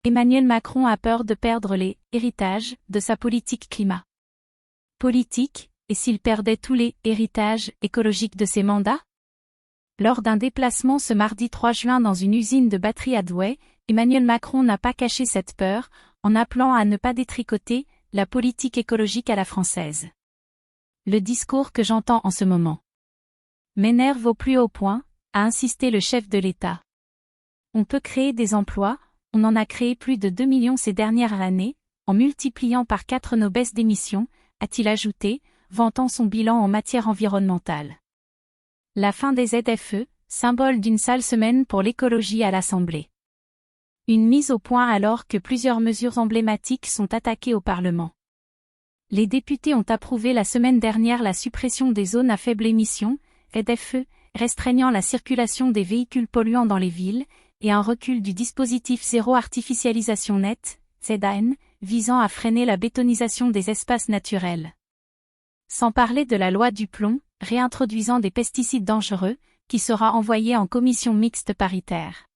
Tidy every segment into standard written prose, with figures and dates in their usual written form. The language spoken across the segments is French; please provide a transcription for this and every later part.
Emmanuel Macron a peur de perdre les « héritages » de sa politique climat. Politique, et s'il perdait tous les « héritages » écologiques de ses mandats? Lors d'un déplacement ce mardi 3 juin dans une usine de batterie à Douai, Emmanuel Macron n'a pas caché cette peur, en appelant à ne pas détricoter la politique écologique à la française. Le discours que j'entends en ce moment m'énerve au plus haut point, a insisté le chef de l'État. On peut créer des emplois, on en a créé plus de 2 millions ces dernières années, en multipliant par 4 nos baisses d'émissions, a-t-il ajouté, vantant son bilan en matière environnementale. La fin des ZFE, symbole d'une sale semaine pour l'écologie à l'Assemblée. Une mise au point alors que plusieurs mesures emblématiques sont attaquées au Parlement. Les députés ont approuvé la semaine dernière la suppression des zones à faible émission, ZFE, restreignant la circulation des véhicules polluants dans les villes, et un recul du dispositif zéro artificialisation nette, ZAN, visant à freiner la bétonisation des espaces naturels. Sans parler de la loi du plomb, réintroduisant des pesticides dangereux, qui sera envoyée en commission mixte paritaire.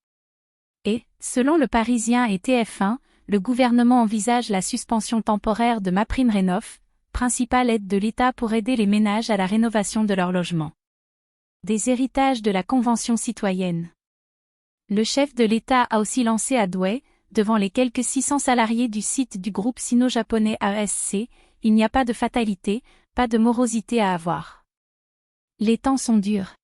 Et, selon le Parisien et TF1, le gouvernement envisage la suspension temporaire de MaPrimeRénov', principale aide de l'État pour aider les ménages à la rénovation de leur logement. Des héritages de la Convention citoyenne. Le chef de l'État a aussi lancé à Douai, devant les quelques 600 salariés du site du groupe sino-japonais AESC, il n'y a pas de fatalité, pas de morosité à avoir. Les temps sont durs.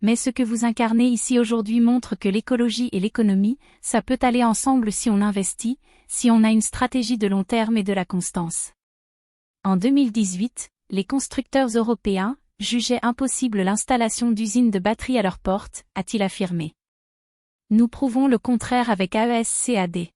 Mais ce que vous incarnez ici aujourd'hui montre que l'écologie et l'économie, ça peut aller ensemble si on investit, si on a une stratégie de long terme et de la constance. En 2018, les constructeurs européens jugeaient impossible l'installation d'usines de batteries à leurs portes, a-t-il affirmé. Nous prouvons le contraire avec AESC-AD.